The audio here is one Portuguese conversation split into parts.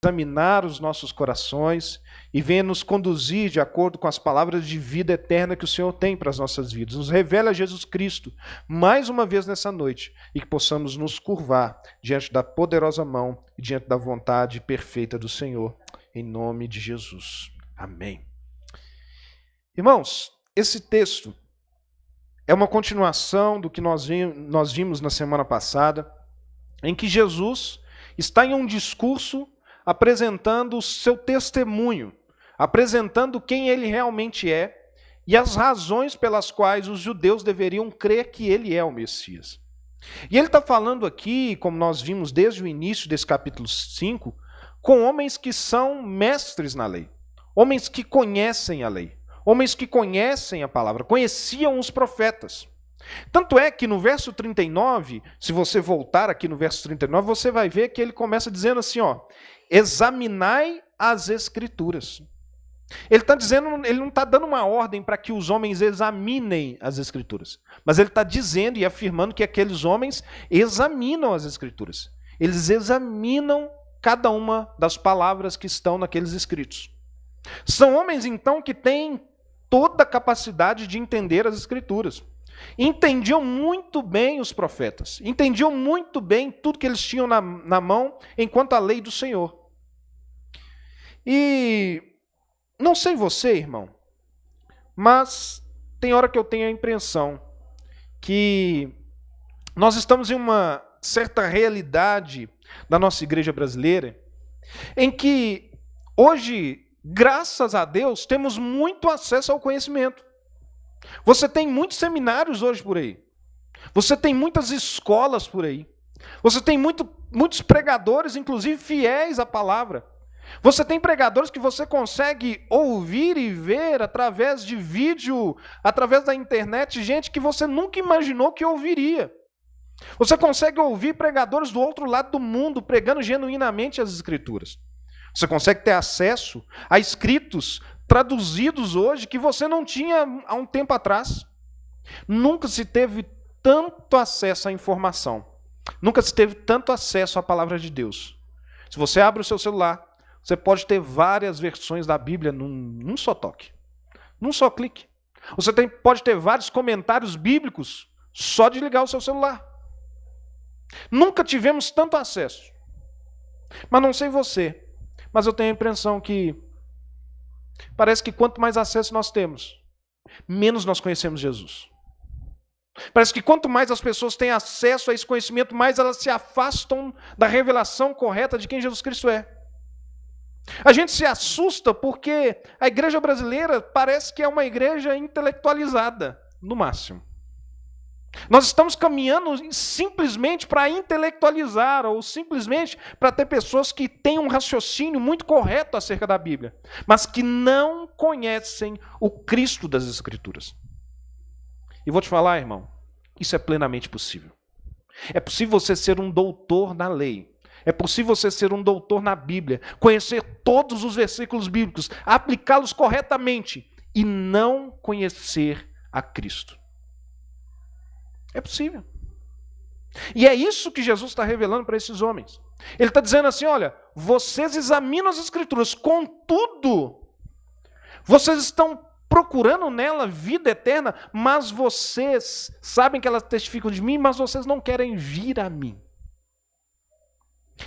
examinar os nossos corações e venha nos conduzir de acordo com as palavras de vida eterna que o Senhor tem para as nossas vidas. Nos revela Jesus Cristo mais uma vez nessa noite e que possamos nos curvar diante da poderosa mão e diante da vontade perfeita do Senhor, em nome de Jesus. Amém. Irmãos, esse texto é uma continuação do que nós vimos na semana passada, em que Jesus está em um discurso apresentando o seu testemunho, apresentando quem ele realmente é e as razões pelas quais os judeus deveriam crer que ele é o Messias. E ele está falando aqui, como nós vimos desde o início desse capítulo 5, com homens que são mestres na lei, homens que conhecem a lei, homens que conhecem a palavra, conheciam os profetas. Tanto é que no verso 39, se você voltar aqui no verso 39, você vai ver que ele começa dizendo assim, ó, examinai as Escrituras. Ele está dizendo, ele não está dando uma ordem para que os homens examinem as Escrituras, mas ele está dizendo e afirmando que aqueles homens examinam as Escrituras. Eles examinam cada uma das palavras que estão naqueles escritos. São homens, então, que têm toda a capacidade de entender as Escrituras. Entendiam muito bem os profetas, entendiam muito bem tudo que eles tinham na mão enquanto a lei do Senhor. E não sei você, irmão, mas tem hora que eu tenho a impressão que nós estamos em uma certa realidade da nossa igreja brasileira, em que hoje, graças a Deus, temos muito acesso ao conhecimento. Você tem muitos seminários hoje por aí. Você tem muitas escolas por aí. Você tem muitos pregadores, inclusive fiéis à palavra. Você tem pregadores que você consegue ouvir e ver através de vídeo, através da internet, gente que você nunca imaginou que ouviria. Você consegue ouvir pregadores do outro lado do mundo pregando genuinamente as Escrituras. Você consegue ter acesso a escritos traduzidos hoje que você não tinha há um tempo atrás. Nunca se teve tanto acesso à informação. Nunca se teve tanto acesso à palavra de Deus. Se você abre o seu celular, você pode ter várias versões da Bíblia num só toque, num só clique. Você pode ter vários comentários bíblicos só de ligar o seu celular. Nunca tivemos tanto acesso. Mas não sei você, mas eu tenho a impressão que parece que quanto mais acesso nós temos, menos nós conhecemos Jesus. Parece que quanto mais as pessoas têm acesso a esse conhecimento, mais elas se afastam da revelação correta de quem Jesus Cristo é. A gente se assusta porque a igreja brasileira parece que é uma igreja intelectualizada, no máximo. Nós estamos caminhando simplesmente para intelectualizar ou simplesmente para ter pessoas que têm um raciocínio muito correto acerca da Bíblia, mas que não conhecem o Cristo das Escrituras. E vou te falar, irmão, isso é plenamente possível. É possível você ser um doutor na lei. É possível você ser um doutor na Bíblia, conhecer todos os versículos bíblicos, aplicá-los corretamente e não conhecer a Cristo. É possível. E é isso que Jesus está revelando para esses homens. Ele está dizendo assim, olha, vocês examinam as Escrituras, contudo, vocês estão procurando nela vida eterna, mas vocês sabem que elas testificam de mim, mas vocês não querem vir a mim.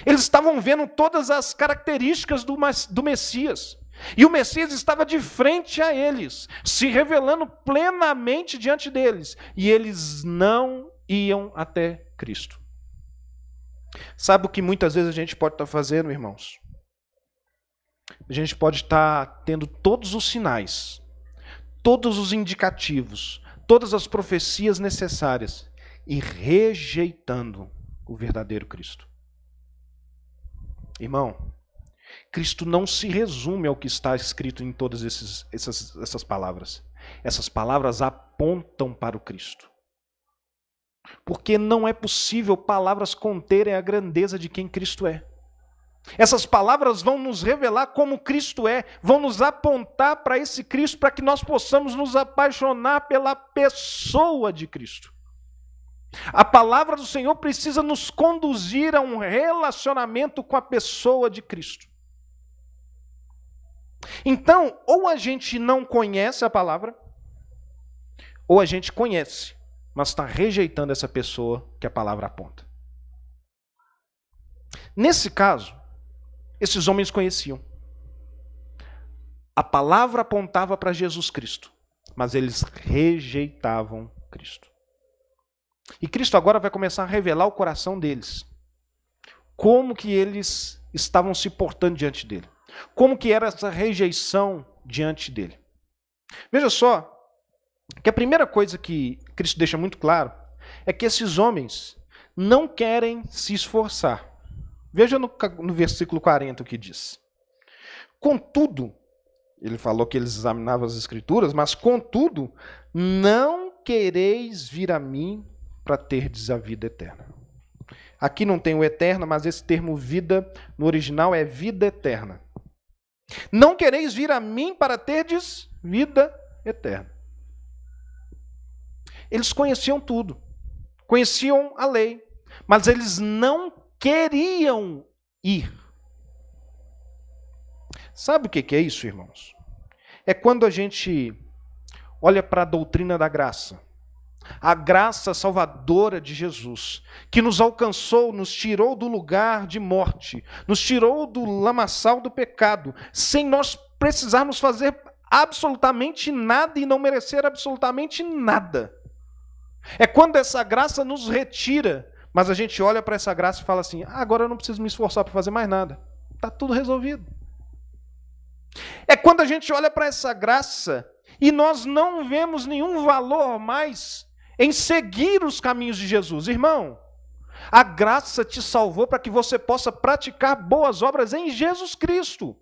Eles estavam vendo todas as características do Messias. E o Messias estava de frente a eles, se revelando plenamente diante deles. E eles não iam até Cristo. Sabe o que muitas vezes a gente pode estar fazendo, irmãos? A gente pode estar tendo todos os sinais, todos os indicativos, todas as profecias necessárias e rejeitando o verdadeiro Cristo. Irmão, Cristo não se resume ao que está escrito em todas essas palavras. Essas palavras apontam para o Cristo. Porque não é possível palavras conterem a grandeza de quem Cristo é. Essas palavras vão nos revelar como Cristo é, vão nos apontar para esse Cristo, para que nós possamos nos apaixonar pela pessoa de Cristo. A palavra do Senhor precisa nos conduzir a um relacionamento com a pessoa de Cristo. Então, ou a gente não conhece a palavra, ou a gente conhece, mas está rejeitando essa pessoa que a palavra aponta. Nesse caso, esses homens conheciam. A palavra apontava para Jesus Cristo, mas eles rejeitavam Cristo. E Cristo agora vai começar a revelar o coração deles. Como que eles estavam se portando diante dele. Como que era essa rejeição diante dele. Veja só, que a primeira coisa que Cristo deixa muito claro é que esses homens não querem se esforçar. Veja no versículo 40 o que diz. Contudo, ele falou que eles examinavam as Escrituras, mas contudo, não quereis vir a mim para terdes a vida eterna. Aqui não tem o eterno, mas esse termo vida, no original, é vida eterna. Não quereis vir a mim para terdes vida eterna. Eles conheciam tudo, conheciam a lei, mas eles não queriam ir. Sabe o que é isso, irmãos? É quando a gente olha para a doutrina da graça. A graça salvadora de Jesus, que nos alcançou, nos tirou do lugar de morte, nos tirou do lamaçal do pecado, sem nós precisarmos fazer absolutamente nada e não merecer absolutamente nada. É quando essa graça nos retira, mas a gente olha para essa graça e fala assim, agora eu não preciso me esforçar para fazer mais nada. Está tudo resolvido. É quando a gente olha para essa graça e nós não vemos nenhum valor mais em seguir os caminhos de Jesus. Irmão, a graça te salvou para que você possa praticar boas obras em Jesus Cristo.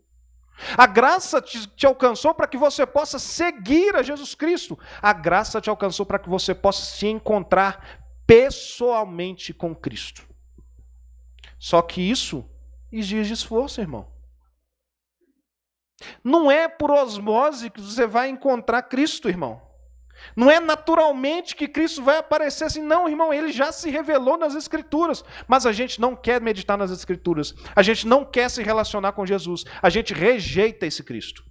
A graça te alcançou para que você possa seguir a Jesus Cristo. A graça te alcançou para que você possa se encontrar pessoalmente com Cristo. Só que isso exige esforço, irmão. Não é por osmose que você vai encontrar Cristo, irmão. Não é naturalmente que Cristo vai aparecer assim. Não, irmão, ele já se revelou nas Escrituras. Mas a gente não quer meditar nas Escrituras. A gente não quer se relacionar com Jesus. A gente rejeita esse Cristo.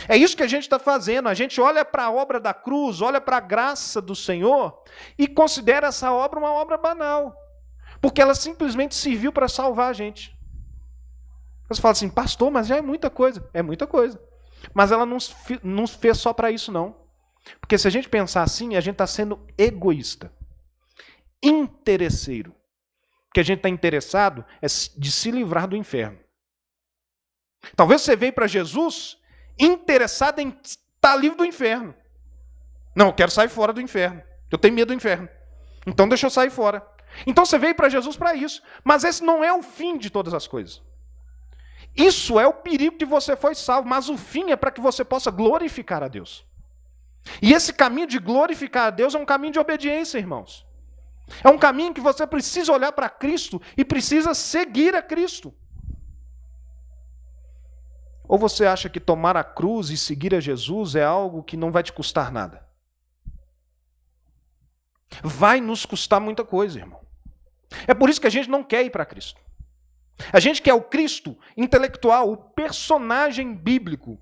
É isso que a gente está fazendo. A gente olha para a obra da cruz, olha para a graça do Senhor e considera essa obra uma obra banal. Porque ela simplesmente serviu para salvar a gente. Você fala assim, pastor, mas já é muita coisa. É muita coisa. Mas ela não fez só para isso, não. Porque se a gente pensar assim, a gente está sendo egoísta. Interesseiro. O que a gente está interessado é de se livrar do inferno. Talvez você veio para Jesus interessado em estar livre do inferno. Não, eu quero sair fora do inferno. Eu tenho medo do inferno. Então deixa eu sair fora. Então você veio para Jesus para isso. Mas esse não é o fim de todas as coisas. Isso é o perigo que você foi salvo, mas o fim é para que você possa glorificar a Deus. E esse caminho de glorificar a Deus é um caminho de obediência, irmãos. É um caminho que você precisa olhar para Cristo e precisa seguir a Cristo. Ou você acha que tomar a cruz e seguir a Jesus é algo que não vai te custar nada? Vai nos custar muita coisa, irmão. É por isso que a gente não quer ir para Cristo. A gente quer o Cristo intelectual, o personagem bíblico.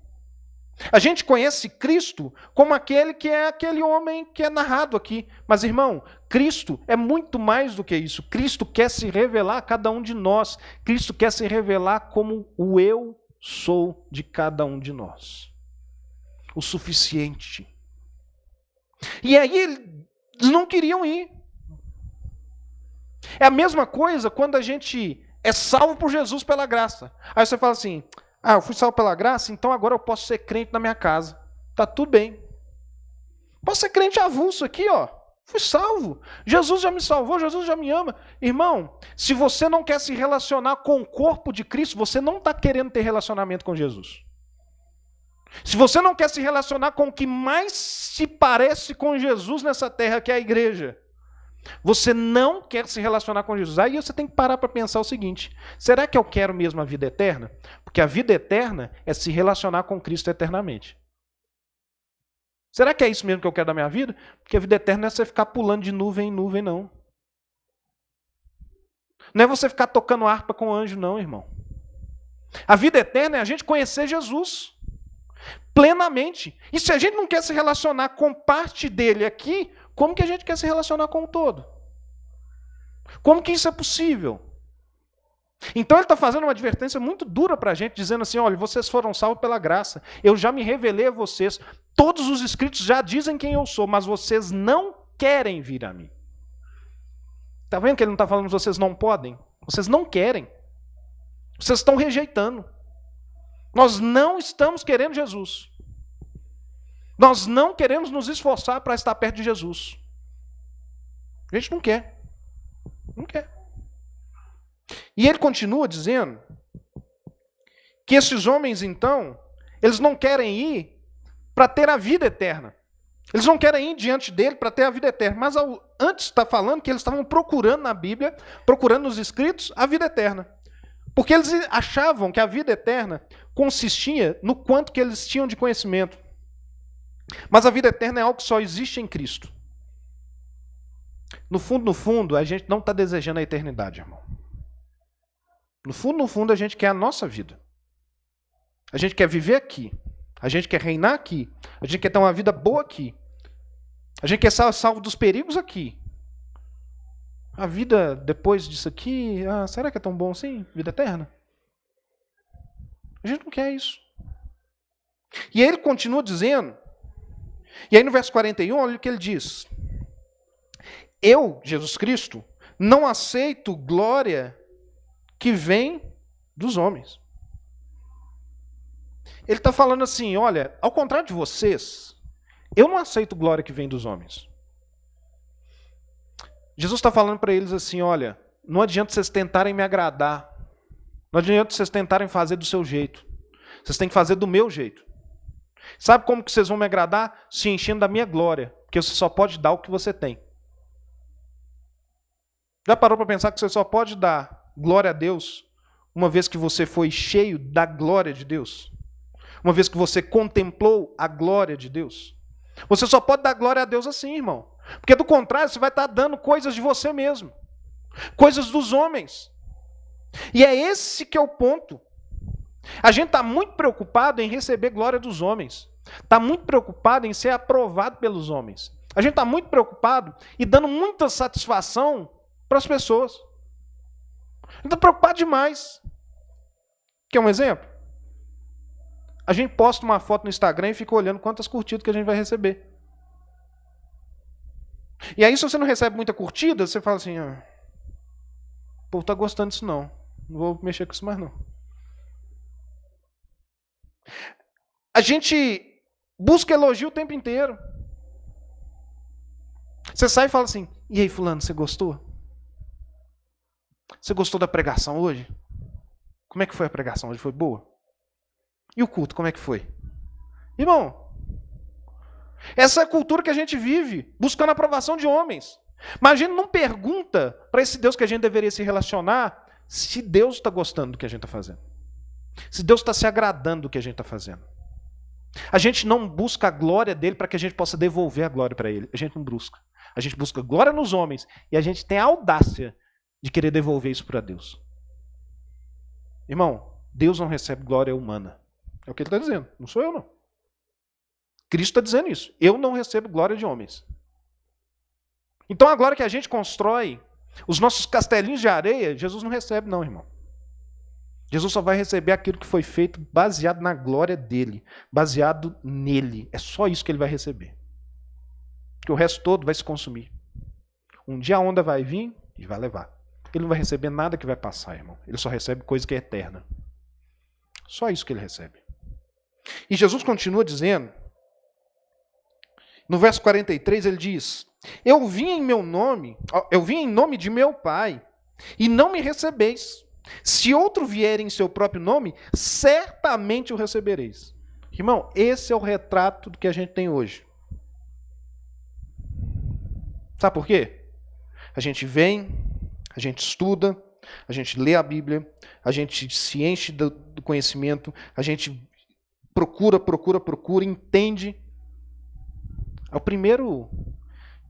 A gente conhece Cristo como aquele que é aquele homem que é narrado aqui. Mas, irmão, Cristo é muito mais do que isso. Cristo quer se revelar a cada um de nós. Cristo quer se revelar como o eu sou de cada um de nós. O suficiente. E aí eles não queriam ir. É a mesma coisa quando a gente é salvo por Jesus pela graça. Aí você fala assim, eu fui salvo pela graça, então agora eu posso ser crente na minha casa. Tá tudo bem. Posso ser crente avulso aqui, ó. Fui salvo. Jesus já me salvou, Jesus já me ama. Irmão, se você não quer se relacionar com o corpo de Cristo, você não está querendo ter relacionamento com Jesus. Se você não quer se relacionar com o que mais se parece com Jesus nessa terra, que é a igreja, você não quer se relacionar com Jesus. Aí você tem que parar para pensar o seguinte, será que eu quero mesmo a vida eterna? Porque a vida eterna é se relacionar com Cristo eternamente. Será que é isso mesmo que eu quero da minha vida? Porque a vida eterna não é você ficar pulando de nuvem em nuvem, não. Não é você ficar tocando harpa com anjo, não, irmão. A vida eterna é a gente conhecer Jesus plenamente. E se a gente não quer se relacionar com parte dele aqui, como que a gente quer se relacionar com o todo? Como que isso é possível? Então ele está fazendo uma advertência muito dura para a gente, dizendo assim, olha, vocês foram salvos pela graça, eu já me revelei a vocês, todos os escritos já dizem quem eu sou, mas vocês não querem vir a mim. Está vendo que ele não está falando que vocês não podem? Vocês não querem. Vocês estão rejeitando. Nós não estamos querendo Jesus. Nós não queremos nos esforçar para estar perto de Jesus. A gente não quer. Não quer. E ele continua dizendo que esses homens, então, eles não querem ir para ter a vida eterna. Eles não querem ir diante dele para ter a vida eterna. Mas antes está falando que eles estavam procurando na Bíblia, procurando nos escritos, a vida eterna. Porque eles achavam que a vida eterna consistia no quanto que eles tinham de conhecimento. Mas a vida eterna é algo que só existe em Cristo. No fundo, a gente não está desejando a eternidade, irmão. No fundo, a gente quer a nossa vida. A gente quer viver aqui. A gente quer reinar aqui. A gente quer ter uma vida boa aqui. A gente quer ser salvo dos perigos aqui. A vida depois disso aqui, será que é tão bom assim? Vida eterna? A gente não quer isso. E aí ele continua dizendo, e aí no verso 41, olha o que ele diz. Eu, Jesus Cristo, não aceito glória que vem dos homens. Ele está falando assim, olha, ao contrário de vocês, eu não aceito glória que vem dos homens. Jesus está falando para eles assim, olha, não adianta vocês tentarem me agradar, não adianta vocês tentarem fazer do seu jeito, vocês têm que fazer do meu jeito. Sabe como que vocês vão me agradar? Se enchendo da minha glória, porque você só pode dar o que você tem. Já parou para pensar que você só pode dar glória a Deus uma vez que você foi cheio da glória de Deus? Uma vez que você contemplou a glória de Deus? Você só pode dar glória a Deus assim, irmão. Porque do contrário, você vai estar dando coisas de você mesmo. Coisas dos homens. E é esse que é o ponto. A gente está muito preocupado em receber glória dos homens. Está muito preocupado em ser aprovado pelos homens. A gente está muito preocupado e dando muita satisfação para as pessoas. A gente está preocupado demais. Quer um exemplo? A gente posta uma foto no Instagram e fica olhando quantas curtidas que a gente vai receber. E aí, se você não recebe muita curtida, você fala assim, o povo está gostando disso não. Não vou mexer com isso mais não. A gente busca elogio o tempo inteiro. Você sai e fala assim, e aí fulano, você gostou? Você gostou da pregação hoje? Como é que foi a pregação hoje? Foi boa? E o culto, como é que foi? Irmão, essa é a cultura que a gente vive, buscando a aprovação de homens. Mas a gente não pergunta para esse Deus que a gente deveria se relacionar se Deus está gostando do que a gente está fazendo. Se Deus está se agradando do que a gente está fazendo. A gente não busca a glória dele para que a gente possa devolver a glória para ele. A gente não busca. A gente busca glória nos homens e a gente tem a audácia de querer devolver isso para Deus. Irmão, Deus não recebe glória humana. É o que ele está dizendo. Não sou eu, não. Cristo está dizendo isso. Eu não recebo glória de homens. Então a glória que a gente constrói, os nossos castelinhos de areia, Jesus não recebe, não, irmão. Jesus só vai receber aquilo que foi feito baseado na glória dele, baseado nele. É só isso que ele vai receber. Porque o resto todo vai se consumir. Um dia a onda vai vir e vai levar. Ele não vai receber nada que vai passar, irmão. Ele só recebe coisa que é eterna. Só isso que ele recebe. E Jesus continua dizendo, no verso 43 ele diz, eu vim em nome de meu Pai, e não me recebeis. Se outro vier em seu próprio nome, certamente o recebereis. Irmão, esse é o retrato do que a gente tem hoje. Sabe por quê? A gente vem, a gente estuda, a gente lê a Bíblia, a gente se enche do conhecimento, a gente procura, entende. É o primeiro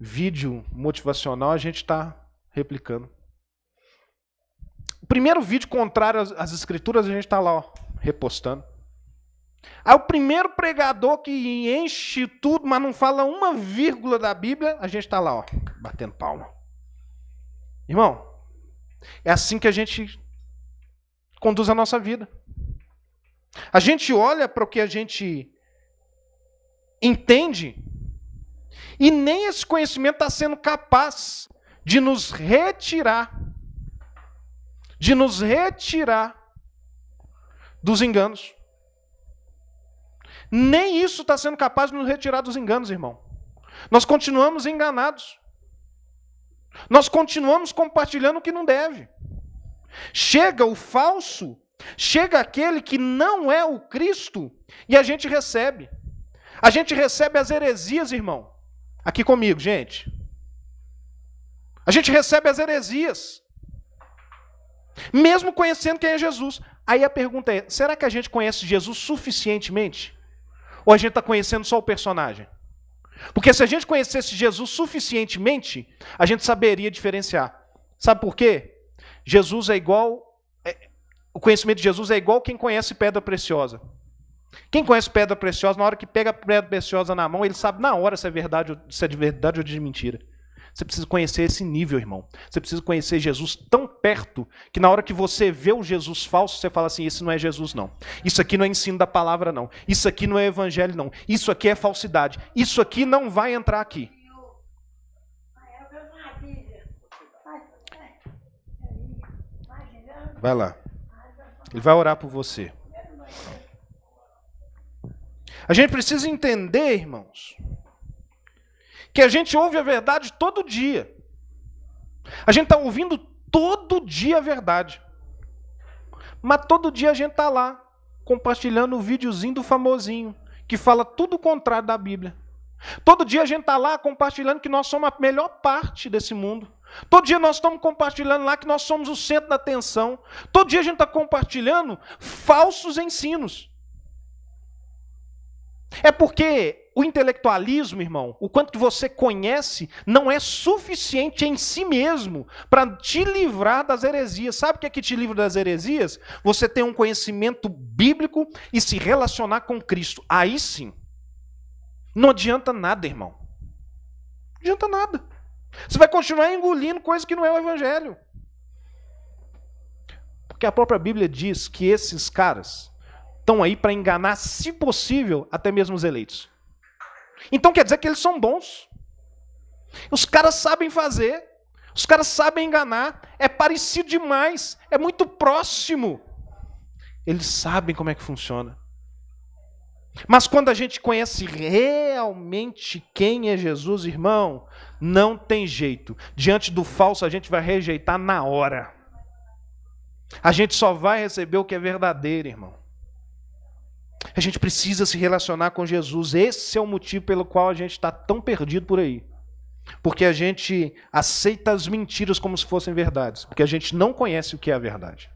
vídeo motivacional a gente está replicando. O primeiro vídeo contrário às escrituras, a gente está lá, ó, repostando. Aí o primeiro pregador que enche tudo, mas não fala uma vírgula da Bíblia, a gente está lá, ó, batendo palma. Irmão, é assim que a gente conduz a nossa vida. A gente olha para o que a gente entende e nem esse conhecimento está sendo capaz de nos retirar dos enganos. Nem isso está sendo capaz de nos retirar dos enganos, irmão. Nós continuamos enganados. Nós continuamos compartilhando o que não deve. Chega o falso, chega aquele que não é o Cristo, e a gente recebe. A gente recebe as heresias, irmão. Aqui comigo, gente. A gente recebe as heresias. Mesmo conhecendo quem é Jesus. Aí a pergunta é, será que a gente conhece Jesus suficientemente? Ou a gente está conhecendo só o personagem? Porque se a gente conhecesse Jesus suficientemente, a gente saberia diferenciar. Sabe por quê? Jesus é igual... O conhecimento de Jesus é igual quem conhece pedra preciosa. Quem conhece pedra preciosa, na hora que pega a pedra preciosa na mão, ele sabe na hora se é de verdade ou de mentira. Você precisa conhecer esse nível, irmão. Você precisa conhecer Jesus tão perto que na hora que você vê o Jesus falso, você fala assim, esse não é Jesus, não. Isso aqui não é ensino da palavra, não. Isso aqui não é evangelho, não. Isso aqui é falsidade. Isso aqui não vai entrar aqui. Vai lá. Ele vai orar por você. A gente precisa entender, irmãos, que a gente ouve a verdade todo dia. A gente está ouvindo todo dia a verdade. Mas todo dia a gente está lá, compartilhando o videozinho do famosinho, que fala tudo o contrário da Bíblia. Todo dia a gente está lá compartilhando que nós somos a melhor parte desse mundo. Todo dia nós estamos compartilhando lá que nós somos o centro da atenção. Todo dia a gente está compartilhando falsos ensinos. É porque o intelectualismo, irmão, o quanto que você conhece, não é suficiente em si mesmo para te livrar das heresias. Sabe o que é que te livra das heresias? Você ter um conhecimento bíblico e se relacionar com Cristo. Aí sim. Não adianta nada, irmão. Não adianta nada. Você vai continuar engolindo coisa que não é o evangelho. Porque a própria Bíblia diz que esses caras estão aí para enganar, se possível, até mesmo os eleitos. Então quer dizer que eles são bons. Os caras sabem fazer. Os caras sabem enganar. É parecido demais. É muito próximo. Eles sabem como é que funciona. Mas quando a gente conhece realmente quem é Jesus, irmão, não tem jeito. Diante do falso, a gente vai rejeitar na hora. A gente só vai receber o que é verdadeiro, irmão. A gente precisa se relacionar com Jesus. Esse é o motivo pelo qual a gente está tão perdido por aí. Porque a gente aceita as mentiras como se fossem verdades. Porque a gente não conhece o que é a verdade.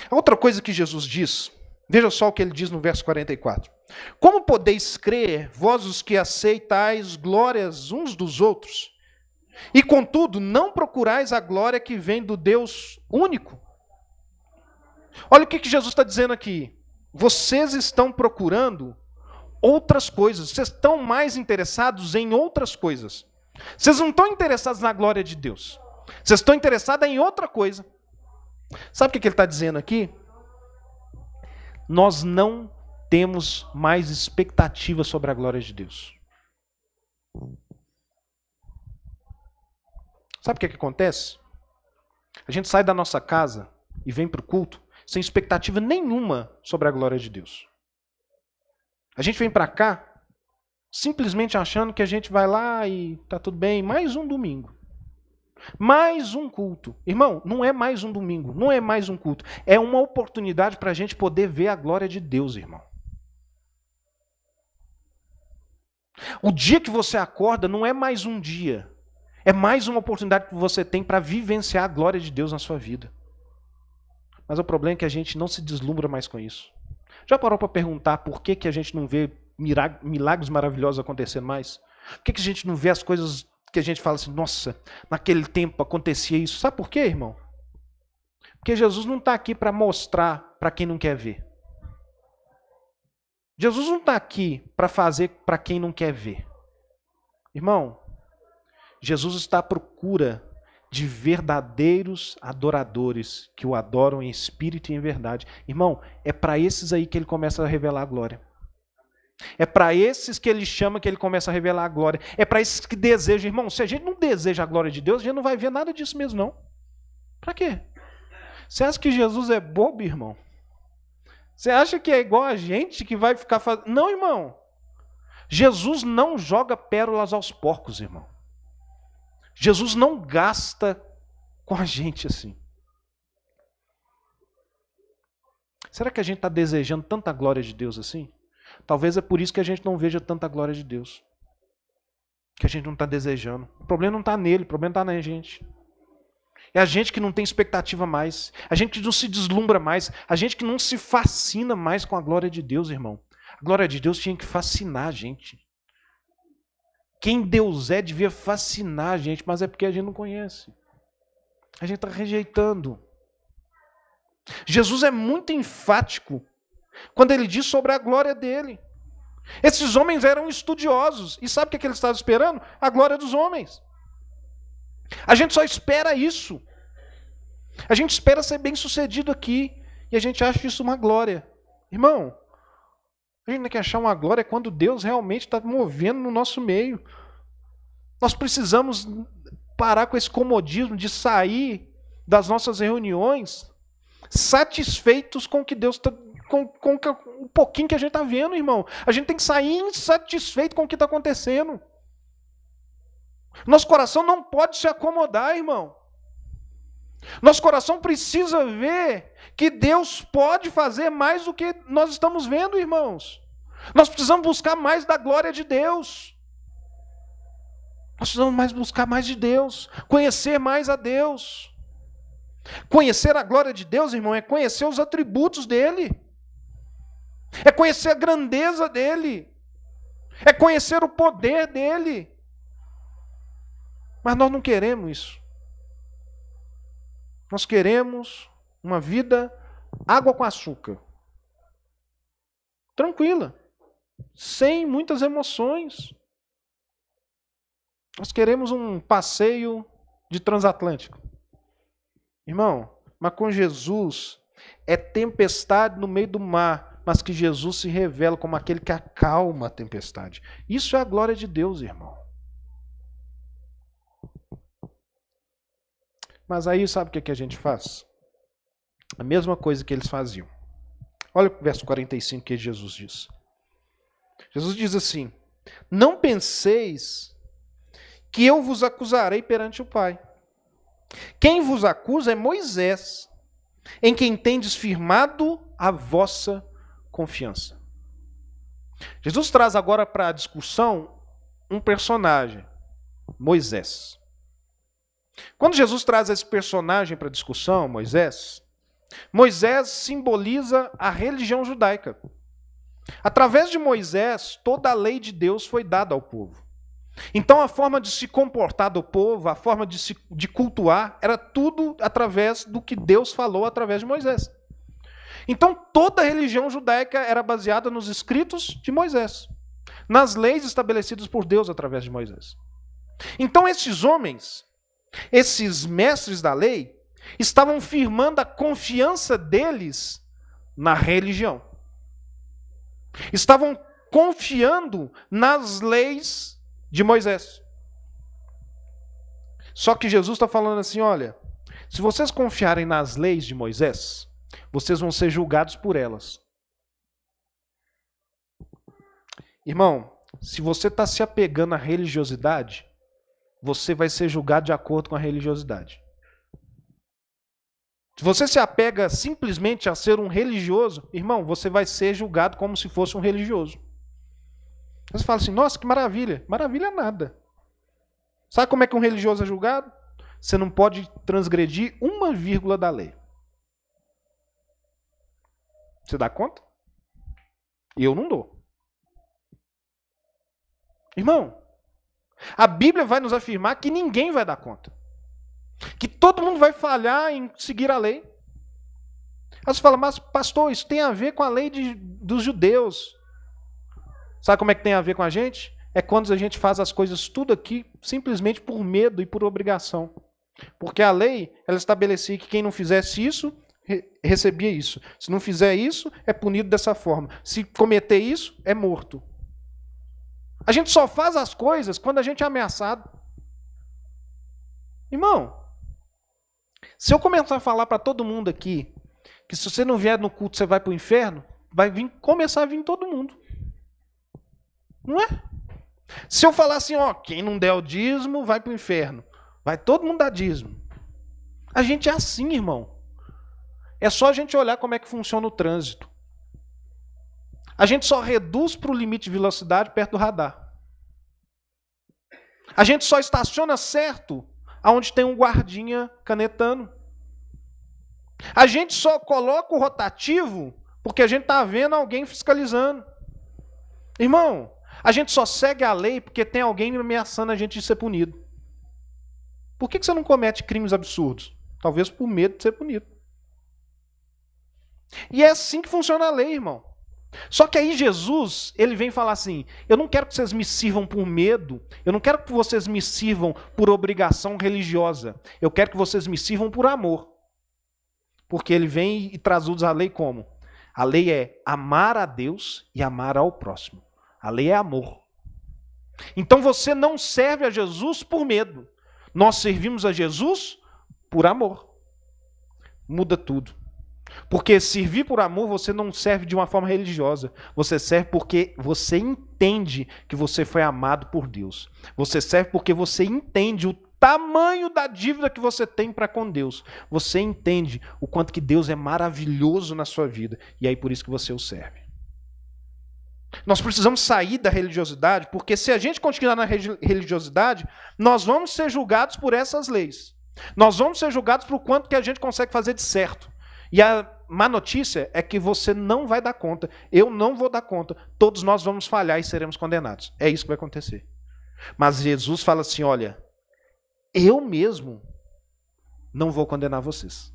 A outra coisa que Jesus diz, veja só o que ele diz no verso 44. Como podeis crer, vós os que aceitais glórias uns dos outros, e contudo não procurais a glória que vem do Deus único? Olha o que Jesus está dizendo aqui. Vocês estão procurando outras coisas. Vocês estão mais interessados em outras coisas. Vocês não estão interessados na glória de Deus. Vocês estão interessados em outra coisa. Sabe o que ele está dizendo aqui? Nós não temos mais expectativa sobre a glória de Deus. Sabe o que acontece? A gente sai da nossa casa e vem para o culto sem expectativa nenhuma sobre a glória de Deus. A gente vem para cá simplesmente achando que a gente vai lá e tá tudo bem, mais um domingo. Mais um culto. Irmão, não é mais um domingo, não é mais um culto. É uma oportunidade para a gente poder ver a glória de Deus, irmão. O dia que você acorda não é mais um dia. É mais uma oportunidade que você tem para vivenciar a glória de Deus na sua vida. Mas o problema é que a gente não se deslumbra mais com isso. Já parou para perguntar por que a gente não vê milagres maravilhosos acontecendo mais? Por que a gente não vê as coisas que a gente fala assim, nossa, naquele tempo acontecia isso? Sabe por quê, irmão? Porque Jesus não está aqui para mostrar para quem não quer ver. Jesus não está aqui para fazer para quem não quer ver. Irmão, Jesus está à procura de verdadeiros adoradores que o adoram em espírito e em verdade. Irmão, é para esses aí que ele começa a revelar a glória. É para esses que ele chama que ele começa a revelar a glória. É para esses que desejam. Irmão, se a gente não deseja a glória de Deus, a gente não vai ver nada disso mesmo, não. Para quê? Você acha que Jesus é bobo, irmão? Você acha que é igual a gente que vai ficar fazendo... Não, irmão. Jesus não joga pérolas aos porcos, irmão. Jesus não gasta com a gente assim. Será que a gente está desejando tanta glória de Deus assim? Talvez é por isso que a gente não veja tanta glória de Deus. Que a gente não está desejando. O problema não está nele, o problema está na gente. É a gente que não tem expectativa mais. A gente que não se deslumbra mais. A gente que não se fascina mais com a glória de Deus, irmão. A glória de Deus tinha que fascinar a gente. Quem Deus é devia fascinar a gente, mas é porque a gente não conhece. A gente está rejeitando. Jesus é muito enfático quando ele diz sobre a glória dele. Esses homens eram estudiosos. E sabe o que eles estavam esperando? A glória dos homens. A gente só espera isso. A gente espera ser bem-sucedido aqui. E a gente acha isso uma glória. Irmão, a gente não quer achar uma glória quando Deus realmente está movendo no nosso meio. Nós precisamos parar com esse comodismo de sair das nossas reuniões satisfeitos com o que Deus está... Com o pouquinho que a gente está vendo, irmão. A gente tem que sair insatisfeito com o que está acontecendo. Nosso coração não pode se acomodar, irmão. Nosso coração precisa ver que Deus pode fazer mais do que nós estamos vendo, irmãos. Nós precisamos buscar mais da glória de Deus. Nós precisamos buscar mais de Deus. Conhecer mais a Deus. Conhecer a glória de Deus, irmão, é conhecer os atributos dele. É conhecer a grandeza dele. É conhecer o poder dele. Mas nós não queremos isso. Nós queremos uma vida água com açúcar. Tranquila. Sem muitas emoções. Nós queremos um passeio de transatlântico. Irmão, mas com Jesus é tempestade no meio do mar, mas que Jesus se revela como aquele que acalma a tempestade. Isso é a glória de Deus, irmão. Mas aí sabe o que a gente faz? A mesma coisa que eles faziam. Olha o verso 45 que Jesus diz. Jesus diz assim: não penseis que eu vos acusarei perante o Pai. Quem vos acusa é Moisés, em quem tendes firmado a vossa confiança. Jesus traz agora para a discussão um personagem, Moisés. Quando Jesus traz esse personagem para a discussão, Moisés simboliza a religião judaica. Através de Moisés, toda a lei de Deus foi dada ao povo. Então a forma de se comportar do povo, a forma de cultuar, era tudo através do que Deus falou através de Moisés. Então toda a religião judaica era baseada nos escritos de Moisés, nas leis estabelecidas por Deus através de Moisés. Então esses homens, esses mestres da lei, estavam firmando a confiança deles na religião. Estavam confiando nas leis de Moisés. Só que Jesus está falando assim, olha, se vocês confiarem nas leis de Moisés, vocês vão ser julgados por elas. Irmão, se você está se apegando à religiosidade, você vai ser julgado de acordo com a religiosidade. Se você se apega simplesmente a ser um religioso, irmão, você vai ser julgado como se fosse um religioso. Você fala assim, nossa, que maravilha. Maravilha nada. Sabe como é que um religioso é julgado? Você não pode transgredir uma vírgula da lei. Você dá conta? Eu não dou. Irmão, a Bíblia vai nos afirmar que ninguém vai dar conta. Que todo mundo vai falhar em seguir a lei. Aí você fala, mas pastor, isso tem a ver com a lei dos judeus. Sabe como é que tem a ver com a gente? É quando a gente faz as coisas tudo aqui simplesmente por medo e por obrigação. Porque a lei, ela estabelecia que quem não fizesse isso, recebia isso. Se não fizer isso, é punido dessa forma. Se cometer isso, é morto. A gente só faz as coisas quando a gente é ameaçado. Irmão, se eu começar a falar para todo mundo aqui que se você não vier no culto você vai para o inferno, vai começar a vir todo mundo. Não é? Se eu falar assim, ó, quem não der o dízimo vai para o inferno. Vai todo mundo dar dízimo. A gente é assim, irmão. É só a gente olhar como é que funciona o trânsito. A gente só reduz para o limite de velocidade perto do radar. A gente só estaciona certo aonde tem um guardinha canetando. A gente só coloca o rotativo porque a gente está vendo alguém fiscalizando. Irmão, a gente só segue a lei porque tem alguém ameaçando a gente de ser punido. Por que você não comete crimes absurdos? Talvez por medo de ser punido. E é assim que funciona a lei, irmão. Só que aí Jesus, ele vem falar assim, eu não quero que vocês me sirvam por medo, eu não quero que vocês me sirvam por obrigação religiosa, eu quero que vocês me sirvam por amor. Porque ele vem e traduz a lei como? A lei é amar a Deus e amar ao próximo. A lei é amor. Então você não serve a Jesus por medo. Nós servimos a Jesus por amor. Muda tudo. Porque servir por amor você não serve de uma forma religiosa. Você serve porque você entende que você foi amado por Deus. Você serve porque você entende o tamanho da dívida que você tem para com Deus. Você entende o quanto que Deus é maravilhoso na sua vida. E aí por isso que você o serve. Nós precisamos sair da religiosidade, porque se a gente continuar na religiosidade, nós vamos ser julgados por essas leis. Nós vamos ser julgados por quanto que a gente consegue fazer de certo. E a má notícia é que você não vai dar conta, eu não vou dar conta, todos nós vamos falhar e seremos condenados. É isso que vai acontecer. Mas Jesus fala assim, olha, eu mesmo não vou condenar vocês.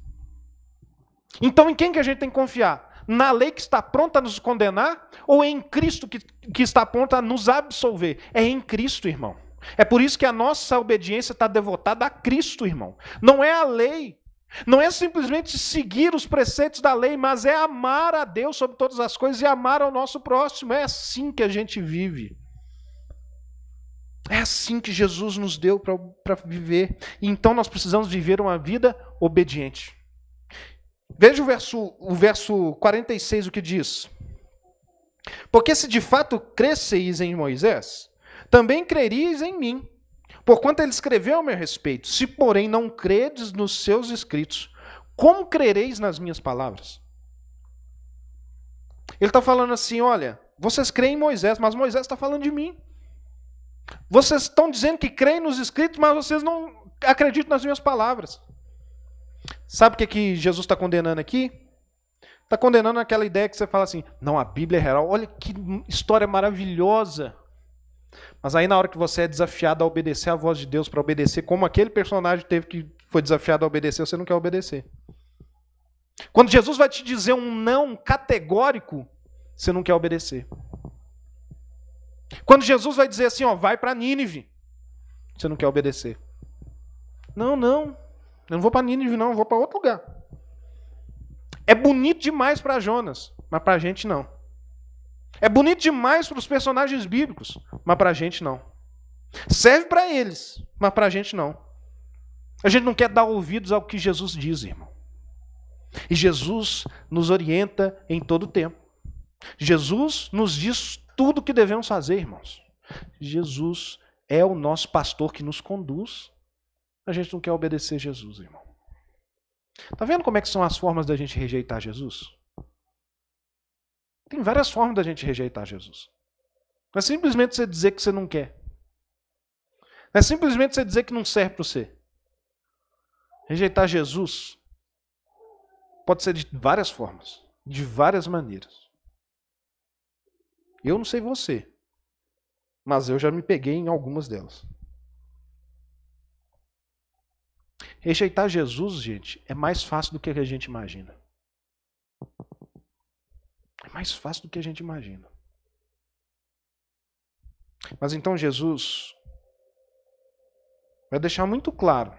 Então em quem que a gente tem que confiar? Na lei que está pronta a nos condenar ou em Cristo que está pronta a nos absolver? É em Cristo, irmão. É por isso que a nossa obediência está devotada a Cristo, irmão. Não é a lei. Não é simplesmente seguir os preceitos da lei, mas é amar a Deus sobre todas as coisas e amar ao nosso próximo. É assim que a gente vive. É assim que Jesus nos deu para viver. E então nós precisamos viver uma vida obediente. Veja o verso 46, o que diz. Porque se de fato cresceis em Moisés, também creríeis em mim, porquanto ele escreveu a meu respeito. Se, porém, não credes nos seus escritos, como crereis nas minhas palavras? Ele está falando assim, olha, vocês creem em Moisés, mas Moisés está falando de mim. Vocês estão dizendo que creem nos escritos, mas vocês não acreditam nas minhas palavras. Sabe o que Jesus está condenando aqui? Está condenando aquela ideia que você fala assim, não, a Bíblia é real, olha que história maravilhosa. Mas aí na hora que você é desafiado a obedecer a voz de Deus, para obedecer como aquele personagem teve que foi desafiado a obedecer, você não quer obedecer. Quando Jesus vai te dizer um não categórico, você não quer obedecer. Quando Jesus vai dizer assim, ó, vai para Nínive, você não quer obedecer. Não, eu não vou para Nínive não, eu vou para outro lugar. É bonito demais para Jonas, mas para a gente não. É bonito demais para os personagens bíblicos, mas para a gente não. Serve para eles, mas para a gente não. A gente não quer dar ouvidos ao que Jesus diz, irmão. E Jesus nos orienta em todo o tempo. Jesus nos diz tudo o que devemos fazer, irmãos. Jesus é o nosso pastor que nos conduz. A gente não quer obedecer Jesus, irmão. Está vendo como é que são as formas da gente rejeitar Jesus? Tem várias formas da gente rejeitar Jesus. Não é simplesmente você dizer que você não quer. Não é simplesmente você dizer que não serve para você. Rejeitar Jesus pode ser de várias formas, de várias maneiras. Eu não sei você, mas eu já me peguei em algumas delas. Rejeitar Jesus, gente, é mais fácil do que a gente imagina. É mais fácil do que a gente imagina. Mas então Jesus vai deixar muito claro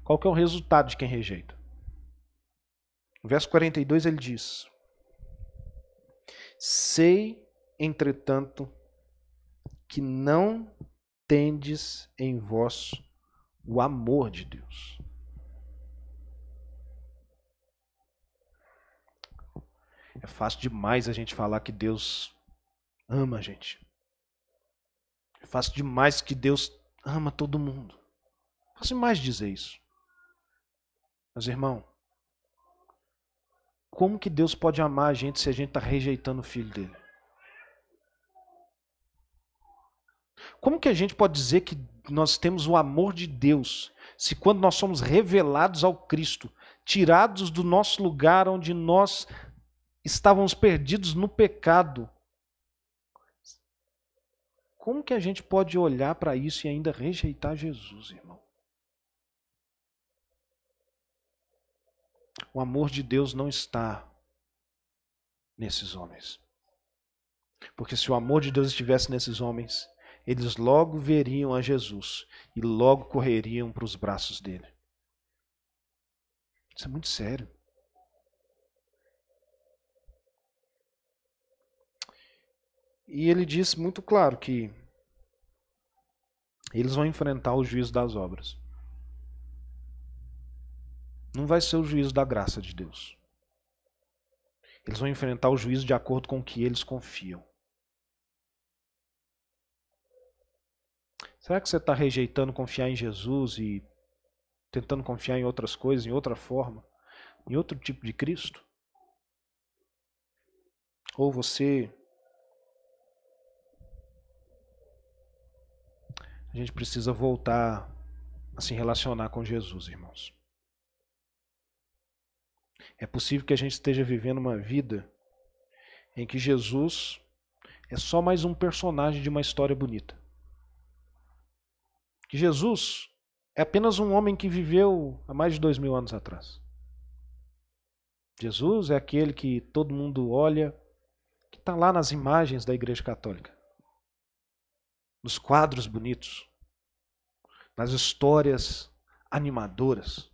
qual que é o resultado de quem rejeita. No verso 42 ele diz: sei, entretanto, que não tendes em vós o amor de Deus. É fácil demais a gente falar que Deus ama a gente. É fácil demais que Deus ama todo mundo. É fácil demais dizer isso. Mas, irmão, como que Deus pode amar a gente se a gente está rejeitando o Filho dele? Como que a gente pode dizer que nós temos o amor de Deus se quando nós somos revelados ao Cristo, tirados do nosso lugar onde nós estávamos perdidos no pecado, como que a gente pode olhar para isso e ainda rejeitar Jesus, irmão? O amor de Deus não está nesses homens. Porque se o amor de Deus estivesse nesses homens, eles logo veriam a Jesus e logo correriam para os braços dele. Isso é muito sério. E ele diz muito claro que eles vão enfrentar o juízo das obras. Não vai ser o juízo da graça de Deus. Eles vão enfrentar o juízo de acordo com o que eles confiam. Será que você está rejeitando confiar em Jesus e tentando confiar em outras coisas, em outra forma, em outro tipo de Cristo? Ou você... A gente precisa voltar a se relacionar com Jesus, irmãos. É possível que a gente esteja vivendo uma vida em que Jesus é só mais um personagem de uma história bonita. Que Jesus é apenas um homem que viveu há mais de 2000 anos atrás. Jesus é aquele que todo mundo olha, que está lá nas imagens da Igreja Católica, nos quadros bonitos, nas histórias animadoras.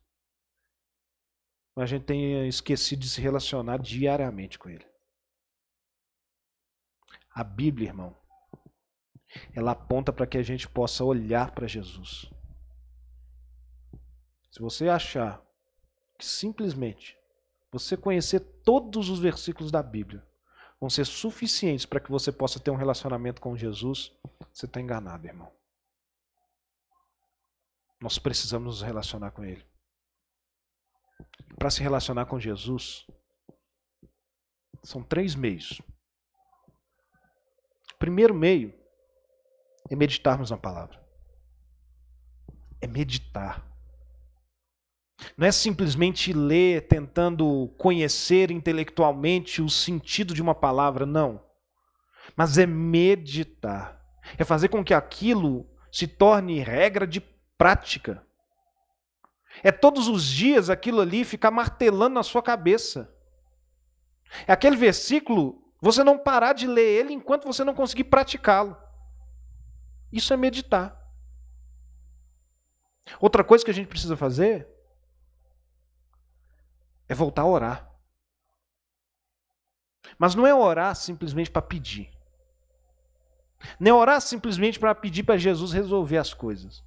Mas a gente tem esquecido de se relacionar diariamente com ele. A Bíblia, irmão, ela aponta para que a gente possa olhar para Jesus. Se você achar que simplesmente você conhecer todos os versículos da Bíblia vão ser suficientes para que você possa ter um relacionamento com Jesus, você está enganado, irmão. Nós precisamos nos relacionar com ele. Para se relacionar com Jesus, são 3 meios. O primeiro meio é meditarmos na palavra. É meditar. Não é simplesmente ler, tentando conhecer intelectualmente o sentido de uma palavra, não. Mas é meditar. É fazer com que aquilo se torne regra de prática. É todos os dias aquilo ali ficar martelando na sua cabeça. É aquele versículo, você não parar de ler ele enquanto você não conseguir praticá-lo. Isso é meditar. Outra coisa que a gente precisa fazer é voltar a orar. Mas não é orar simplesmente para pedir. Não é orar simplesmente para pedir para Jesus resolver as coisas.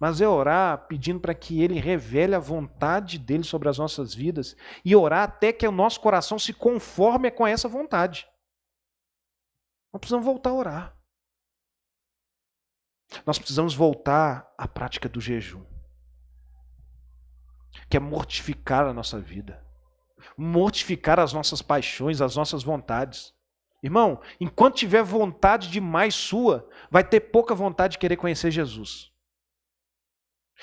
Mas é orar pedindo para que Ele revele a vontade dEle sobre as nossas vidas e orar até que o nosso coração se conforme com essa vontade. Nós precisamos voltar a orar. Nós precisamos voltar à prática do jejum, que é mortificar a nossa vida, mortificar as nossas paixões, as nossas vontades. Irmão, enquanto tiver vontade demais sua, vai ter pouca vontade de querer conhecer Jesus.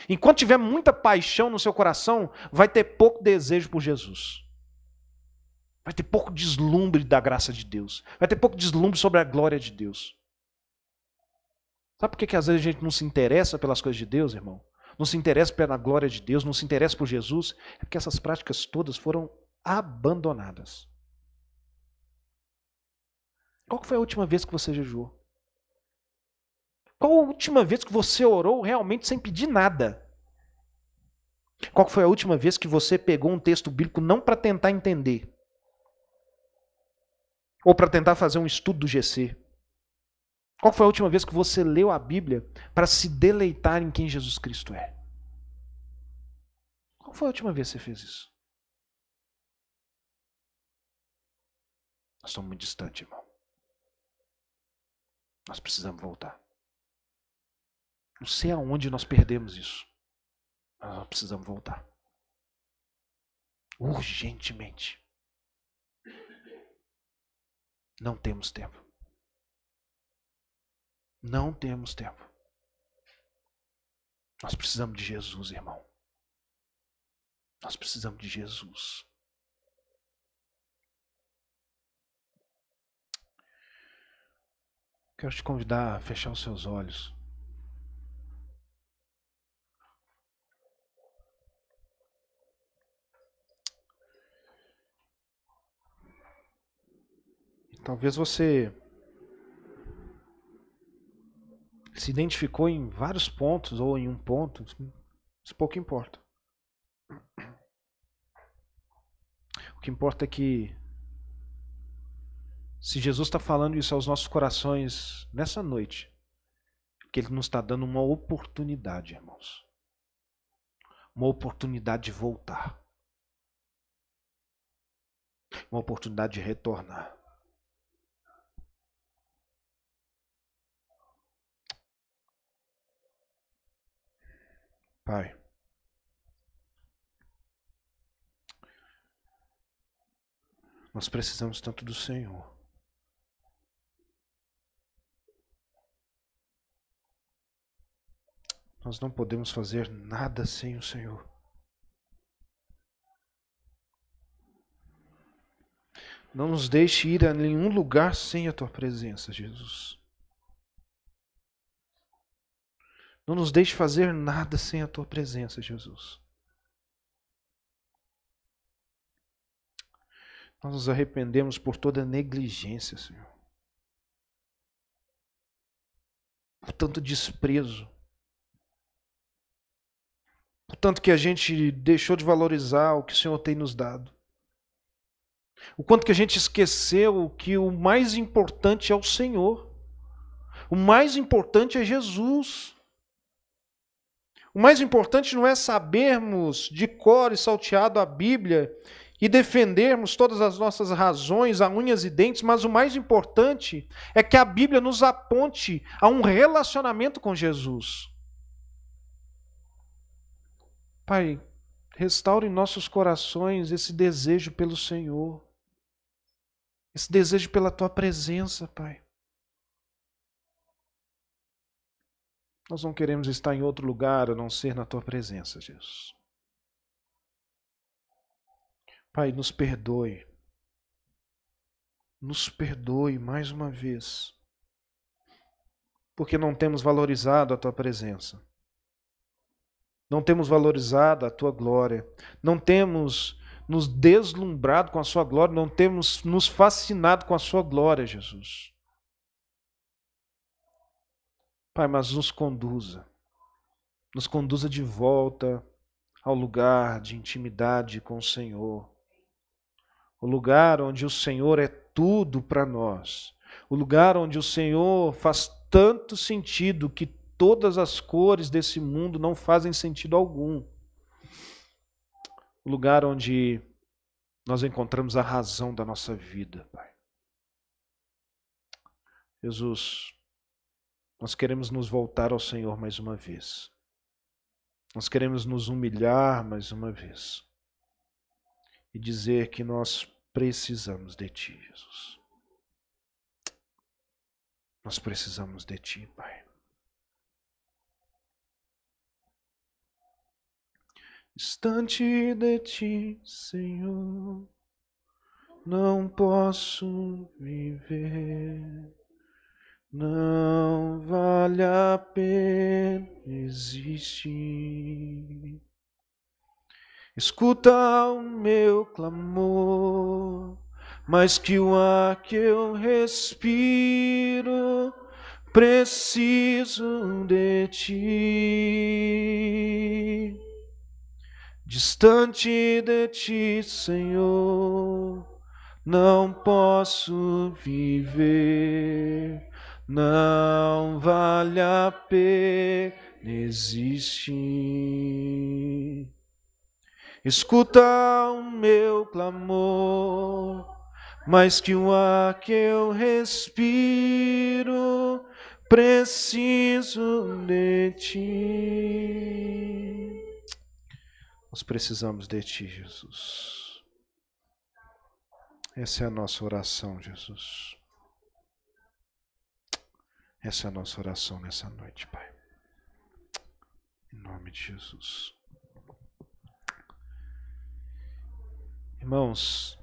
Enquanto tiver muita paixão no seu coração, vai ter pouco desejo por Jesus. Vai ter pouco deslumbre da graça de Deus. Vai ter pouco deslumbre sobre a glória de Deus. Sabe por que às vezes a gente não se interessa pelas coisas de Deus, irmão? não se interessa pela glória de Deus, não se interessa por Jesus, é porque essas práticas todas foram abandonadas. Qual foi a última vez que você jejuou? Qual a última vez que você orou realmente sem pedir nada? Qual foi a última vez que você pegou um texto bíblico não para tentar entender, ou para tentar fazer um estudo do GC? Qual foi a última vez que você leu a Bíblia para se deleitar em quem Jesus Cristo é? Qual foi a última vez que você fez isso? Nós estamos muito distantes, irmão. Nós precisamos voltar. Não sei aonde nós perdemos isso. Mas nós precisamos voltar. Urgentemente. Não temos tempo. Não temos tempo. Nós precisamos de Jesus, irmão. Nós precisamos de Jesus. Quero te convidar a fechar os seus olhos. Talvez você se identificou em vários pontos ou em um ponto. Isso pouco importa. O que importa é que, se Jesus está falando isso aos nossos corações nessa noite, que Ele nos está dando uma oportunidade, irmãos. Uma oportunidade de voltar. Uma oportunidade de retornar. Pai, nós precisamos tanto do Senhor. Nós não podemos fazer nada sem o Senhor. Não nos deixe ir a nenhum lugar sem a Tua presença, Jesus. Não nos deixe fazer nada sem a Tua presença, Jesus. Nós nos arrependemos por toda negligência, Senhor. Por tanto desprezo. Por tanto que a gente deixou de valorizar o que o Senhor tem nos dado. O quanto que a gente esqueceu que o mais importante é o Senhor. O mais importante é Jesus. O mais importante não é sabermos de cor e salteado a Bíblia e defendermos todas as nossas razões a unhas e dentes, mas o mais importante é que a Bíblia nos aponte a um relacionamento com Jesus. Pai, restaure em nossos corações esse desejo pelo Senhor, esse desejo pela Tua presença, Pai. Nós não queremos estar em outro lugar a não ser na Tua presença, Jesus. Pai, nos perdoe. Nos perdoe mais uma vez, porque não temos valorizado a Tua presença. Não temos valorizado a Tua glória. Não temos nos deslumbrado com a Sua glória. Não temos nos fascinado com a Sua glória, Jesus. Pai, mas nos conduza. Nos conduza de volta ao lugar de intimidade com o Senhor. O lugar onde o Senhor é tudo para nós. O lugar onde o Senhor faz tanto sentido que todas as cores desse mundo não fazem sentido algum. O lugar onde nós encontramos a razão da nossa vida, Pai. Jesus, nós queremos nos voltar ao Senhor mais uma vez. Nós queremos nos humilhar mais uma vez. E dizer que nós precisamos de Ti, Jesus. Nós precisamos de Ti, Pai. Distante de Ti, Senhor, não posso viver. não vale a pena existir. Escuta o meu clamor, mais que o ar que eu respiro, preciso de ti. Distante de ti, Senhor, não posso viver, não vale a pena existir. Escuta o meu clamor, mais que o ar que eu respiro, preciso de ti. Nós precisamos de ti, Jesus. Essa é a nossa oração, Jesus. Essa é a nossa oração nessa noite, Pai. Em nome de Jesus. Irmãos,